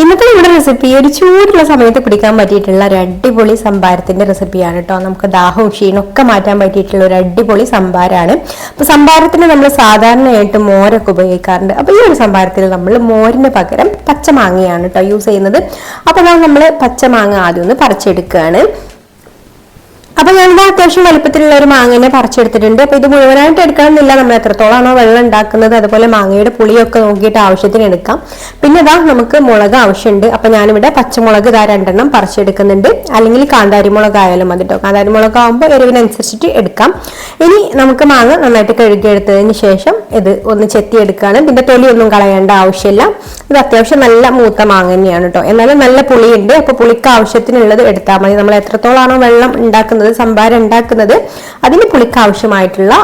ഇന്നത്തെ നമ്മുടെ റെസിപ്പി ഒരു ചൂടുള്ള സമയത്ത് കുടിക്കാൻ പറ്റിയിട്ടുള്ള ഒരു അടിപൊളി സംഭാരത്തിന്റെ റെസിപ്പിയാണ് കേട്ടോ. നമുക്ക് ദാഹവും ക്ഷീണമൊക്കെ മാറ്റാൻ പറ്റിയിട്ടുള്ള ഒരു അടിപൊളി സംഭാരമാണ്. അപ്പൊ സംഭാരത്തിന് നമ്മൾ സാധാരണയായിട്ട് മോരൊക്കെ ഉപയോഗിക്കാറുണ്ട്. അപ്പൊ ഈ ഒരു സംഭാരത്തിൽ നമ്മൾ മോരിന് പകരം പച്ചമാങ്ങയാണ് കേട്ടോ യൂസ് ചെയ്യുന്നത്. അപ്പൊ നമ്മൾ പച്ചമാങ്ങ ആദ്യം ഒന്ന് പറിച്ചെടുക്കുകയാണ്. അപ്പൊ ഞാനിത് അത്യാവശ്യം വലുപ്പത്തിലുള്ള ഒരു മാങ്ങനെ പറിച്ചെടുത്തിട്ടുണ്ട്. അപ്പൊ ഇത് മുഴുവനായിട്ട് എടുക്കണമെന്നില്ല, നമ്മൾ എത്രത്തോളാണോ വെള്ളം ഉണ്ടാക്കുന്നത് അതുപോലെ മാങ്ങയുടെ പുളിയൊക്കെ നോക്കിയിട്ട് ആവശ്യത്തിന് എടുക്കാം. പിന്നെ ഇതാ നമുക്ക് മുളക് ആവശ്യമുണ്ട്. അപ്പൊ ഞാനിവിടെ പച്ചമുളക് ഇതാ 2 എണ്ണം പറിച്ചെടുക്കുന്നുണ്ട്. അല്ലെങ്കിൽ കാന്താരി മുളക് ആയാലും മതി കേട്ടോ. കാന്താരി മുളക് ആകുമ്പോൾ എരിവിനനുസരിച്ചിട്ട് എടുക്കാം. ഇനി നമുക്ക് മാങ്ങ നന്നായിട്ട് കഴുകിയെടുത്തതിന് ശേഷം ഇത് ഒന്ന് ചെത്തിയെടുക്കുകയാണ്. ഇതിന്റെ തൊലിയൊന്നും കളയേണ്ട ആവശ്യമില്ല. ഇത് അത്യാവശ്യം നല്ല മൂത്ത മാങ്ങ തന്നെയാണ് കേട്ടോ. എന്നാലും നല്ല പുളിയുണ്ട്. അപ്പൊ പുളിക്ക് ആവശ്യത്തിനുള്ളത് എടുത്താൽ മതി. നമ്മൾ എത്രത്തോളാണോ വെള്ളം ഉണ്ടാക്കുന്നത്, സംഭാരം ഉണ്ടാക്കുന്നത്, അതിന് പുളിക്ക് ആവശ്യമായിട്ടുള്ള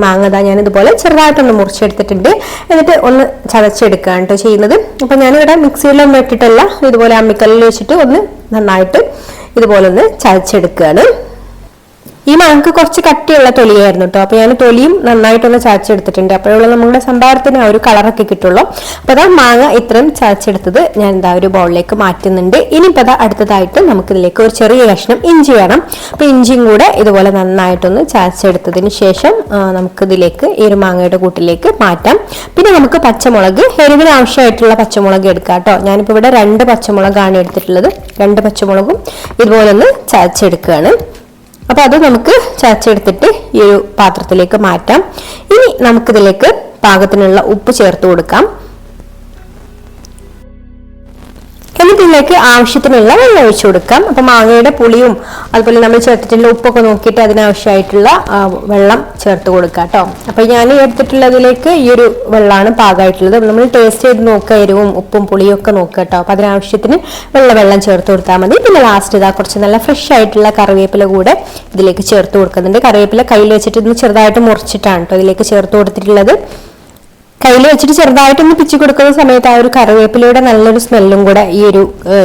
മാങ്ങ ഞാൻ ഇതുപോലെ ചെറുതായിട്ടൊന്ന് മുറിച്ചെടുത്തിട്ടുണ്ട്. എന്നിട്ട് ഒന്ന് ചതച്ചെടുക്കുകയാണ് കേട്ടോ ചെയ്യുന്നത്. അപ്പൊ ഞാനിവിടെ മിക്സിയിലൊന്നും ഇട്ടിട്ടല്ല, ഇതുപോലെ അമ്മിക്കല്ലിൽ വെച്ചിട്ട് ഒന്ന് നന്നായിട്ട് ഇതുപോലെ ഒന്ന് ചതച്ചെടുക്കുകയാണ്. ഈ മാങ്ങക്ക് കുറച്ച് കട്ടിയുള്ള തൊലിയായിരുന്നു കേട്ടോ. അപ്പൊ ഞാൻ തൊലിയും നന്നായിട്ടൊന്ന് ചതച്ചെടുത്തിട്ടുണ്ട്. അപ്പോഴുള്ള നമ്മുടെ സംഭാരത്തിന് ആ ഒരു കളറൊക്കെ കിട്ടുള്ളൂ. അപ്പൊ അതാ മാങ്ങ ഇത്രയും ചതച്ചെടുത്തത് ഞാൻ എന്താ ഒരു ബൗളിലേക്ക് മാറ്റുന്നുണ്ട്. ഇനിയിപ്പോൾ അതാ അടുത്തതായിട്ട് നമുക്ക് ഇതിലേക്ക് ഒരു ചെറിയ കഷ്ണം ഇഞ്ചി വേണം. അപ്പൊ ഇഞ്ചിയും കൂടെ ഇതുപോലെ നന്നായിട്ടൊന്ന് ചതച്ചെടുത്തതിന് ശേഷം നമുക്ക് ഇതിലേക്ക് ഈ ഒരു മാങ്ങയുടെ കൂട്ടിലേക്ക് മാറ്റാം. പിന്നെ നമുക്ക് പച്ചമുളക്, എരിവിന് ആവശ്യമായിട്ടുള്ള പച്ചമുളക് എടുക്കാം കേട്ടോ. ഞാനിപ്പോൾ ഇവിടെ 2 പച്ചമുളകാണ് എടുത്തിട്ടുള്ളത്. 2 പച്ചമുളകും ഇതുപോലെ ഒന്ന് ചതച്ചെടുക്കുകയാണ്. അപ്പൊ അത് നമുക്ക് ചതച്ചെടുത്തിട്ട് ഈ ഒരു പാത്രത്തിലേക്ക് മാറ്റാം. ഇനി നമുക്കിതിലേക്ക് പാകത്തിനുള്ള ഉപ്പ് ചേർത്ത് കൊടുക്കാം. എന്നിട്ട് ഇതിലേക്ക് ആവശ്യത്തിനുള്ള വെള്ളം ഒഴിച്ചു കൊടുക്കാം. അപ്പൊ മാങ്ങയുടെ പുളിയും അതുപോലെ നമ്മൾ ചേർത്തിട്ടുള്ള ഉപ്പൊക്കെ നോക്കിയിട്ട് അതിനാവശ്യമായിട്ടുള്ള വെള്ളം ചേർത്ത് കൊടുക്കാം കേട്ടോ. അപ്പൊ ഞാൻ എടുത്തിട്ടുള്ളതിലേക്ക് ഈ ഒരു വെള്ളമാണ് പാകമായിട്ടുള്ളത്. നമ്മൾ ടേസ്റ്റ് ചെയ്ത് നോക്കുക, എരിവും ഉപ്പും പുളിയും ഒക്കെ നോക്കുക കേട്ടോ. അപ്പൊ അതിനാവശ്യത്തിന് വെള്ളം ചേർത്ത് കൊടുത്താൽ മതി. പിന്നെ ലാസ്റ്റ് ഇതാ കുറച്ച് നല്ല ഫ്രഷ് ആയിട്ടുള്ള കറിവേപ്പില കൂടെ ഇതിലേക്ക് ചേർത്ത് കൊടുക്കുന്നുണ്ട്. കറിവേപ്പില കയ്യിൽ വെച്ചിട്ട് ഇന്ന് ചെറുതായിട്ട് മുറിച്ചിട്ടാണ് കേട്ടോ ഇതിലേക്ക് ചേർത്ത് കൊടുത്തിട്ടുള്ളത്. കയ്യിൽ വെച്ചിട്ട് ചെറുതായിട്ടൊന്ന് പിച്ചി കൊടുക്കുന്ന സമയത്ത് ആ ഒരു കറിവേപ്പിലയുടെ നല്ലൊരു സ്മെല്ലും കൂടെ ഈ ഒരു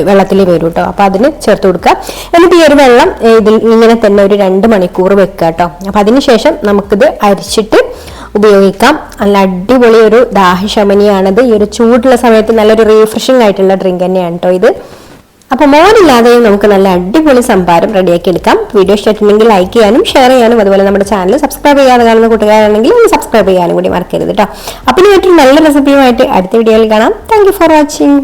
വെള്ളത്തിൽ വരും കേട്ടോ. അപ്പൊ അതിന് ചേർത്ത് കൊടുക്കുക. എന്നിട്ട് ഈ ഒരു വെള്ളം ഇതിൽ ഇങ്ങനെ തന്നെ ഒരു 2 മണിക്കൂർ വെക്കുക കേട്ടോ. അപ്പൊ അതിനുശേഷം നമുക്കിത് അരിച്ചിട്ട് ഉപയോഗിക്കാം. നല്ല അടിപൊളി ഒരു ദാഹശമനിയാണിത്. ഈ ഒരു ചൂടുള്ള സമയത്ത് നല്ലൊരു റീഫ്രഷിംഗ് ആയിട്ടുള്ള ഡ്രിങ്ക് തന്നെയാണ് കേട്ടോ ഇത്. അപ്പൊ മോരില്ലാതെയും നമുക്ക് നല്ല അടിപൊളി സംഭാരം റെഡിയാക്കി എടുക്കാം. വീഡിയോ ഇഷ്ടമായിട്ടുണ്ടെങ്കിൽ ലൈക്ക് ചെയ്യാനും ഷെയർ ചെയ്യാനും അതുപോലെ നമ്മുടെ ചാനൽ സബ്സ്ക്രൈബ് ചെയ്യാതെ കാണുന്ന കൂട്ടുകാരാണെങ്കിൽ ഒന്ന് സബ്സ്ക്രൈബ് ചെയ്യാനും കൂടി മറക്കരുത് കേട്ടോ. അപ്പൊ ഇനി മറ്റൊരു നല്ല റെസിപ്പിയുമായിട്ട് അടുത്ത വീഡിയോയിൽ കാണാം. Thank you for watching.